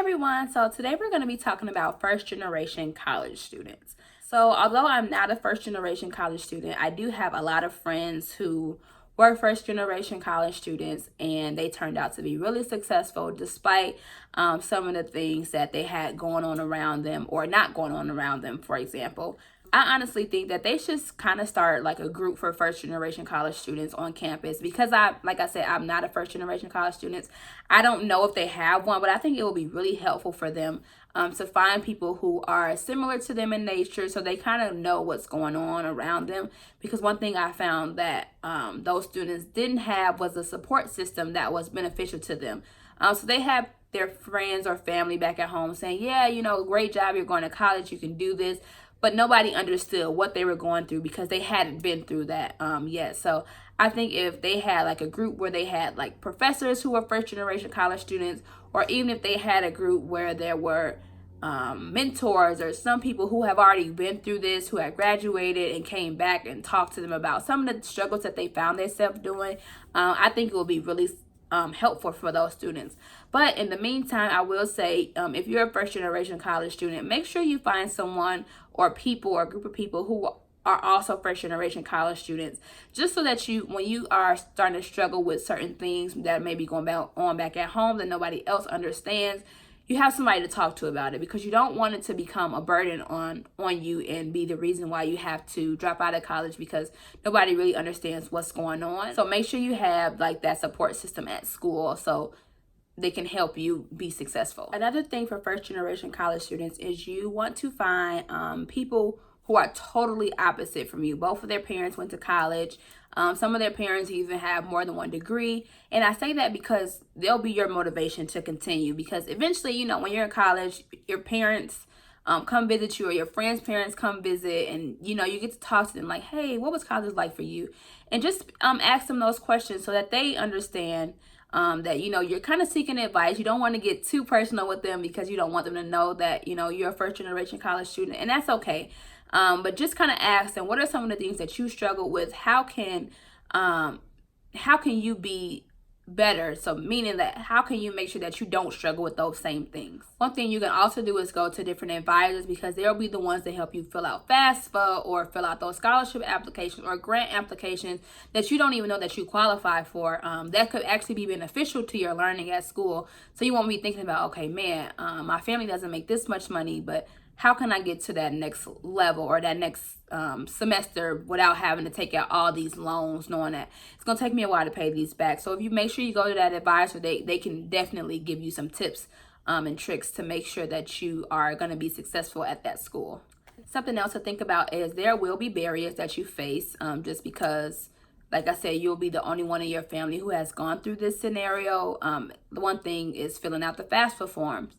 everyone, so today we're going to be talking about first generation college students. So although I'm not a first generation college student, I do have a lot of friends who were first generation college students, and they turned out to be really successful despite some of the things that they had going on around them or not going on around them. For example, I honestly think that they should kind of start like a group for first generation college students on campus, because like I said, I'm not a first generation college student. I don't know if they have one, but I think it will be really helpful for them to find people who are similar to them in nature, so they kind of know what's going on around them. Because one thing I found that those students didn't have was a support system that was beneficial to them. So they have their friends or family back at home saying, yeah, great job, you're going to college, you can do this. But nobody understood what they were going through because they hadn't been through that yet. So I think if they had like a group where they had like professors who were first generation college students, or even if they had a group where there were mentors or some people who have already been through this, who had graduated and came back and talked to them about some of the struggles that they found themselves doing, I think it will be really helpful for those students. But in the meantime, I will say, if you're a first generation college student, make sure you find someone or people or a group of people who are also first generation college students, just so that when you are starting to struggle with certain things that may be going on back at home that nobody else understands, you have somebody to talk to about it, because you don't want it to become a burden on you and be the reason why you have to drop out of college because nobody really understands what's going on. So make sure you have like that support system at school so they can help you be successful. Another thing for first generation college students is you want to find people who are totally opposite from you. Both of their parents went to college. Some of their parents even have more than one degree. And I say that because they'll be your motivation to continue. Because eventually, when you're in college, your parents come visit you, or your friends' parents come visit, and you get to talk to them like, hey, what was college like for you? And just ask them those questions so that they understand that you're kind of seeking advice. You don't want to get too personal with them because you don't want them to know that you're a first generation college student, and that's okay. But just kind of ask them, what are some of the things that you struggle with? How can you be better? So meaning that, how can you make sure that you don't struggle with those same things? One thing you can also do is go to different advisors, because they'll be the ones that help you fill out FAFSA or fill out those scholarship applications or grant applications that you don't even know that you qualify for. That could actually be beneficial to your learning at school. So you won't be thinking about, okay, man, my family doesn't make this much money, but how can I get to that next level or that next semester without having to take out all these loans, knowing that it's going to take me a while to pay these back? So if you make sure you go to that advisor, they can definitely give you some tips and tricks to make sure that you are going to be successful at that school. Something else to think about is there will be barriers that you face just because, like I said, you'll be the only one in your family who has gone through this scenario. The one thing is filling out the FAFSA forms.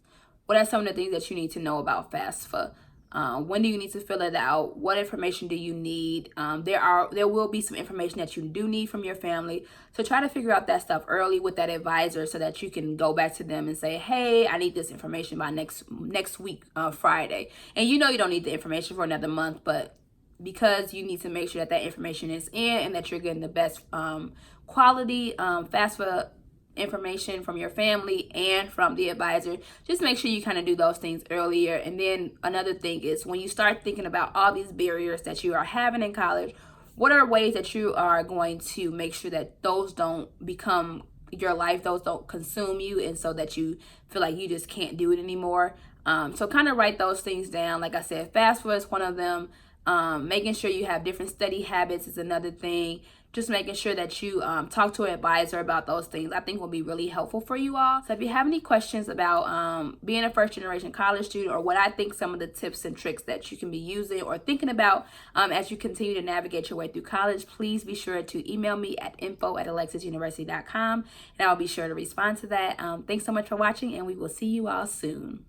What are some of the things that you need to know about FAFSA? When do you need to fill it out? What information do you need? There will be some information that you do need from your family. So try to figure out that stuff early with that advisor so that you can go back to them and say, hey, I need this information by next week, Friday. And you don't need the information for another month, but because you need to make sure that information is in and that you're getting the best quality FAFSA information from your family and from the advisor, just make sure you kind of do those things earlier. And then another thing is, when you start thinking about all these barriers that you are having in college, what are ways that you are going to make sure that those don't become your life, those don't consume you, and so that you feel like you just can't do it anymore? So kind of write those things down. Like I said, FAFSA is one of them. Making sure you have different study habits is another thing. Just making sure that you talk to an advisor about those things, I think, will be really helpful for you all. So if you have any questions about being a first generation college student, or what I think some of the tips and tricks that you can be using or thinking about as you continue to navigate your way through college, please be sure to email me at info@alexisuniversity.com, and I'll be sure to respond to that. Thanks so much for watching, and we will see you all soon.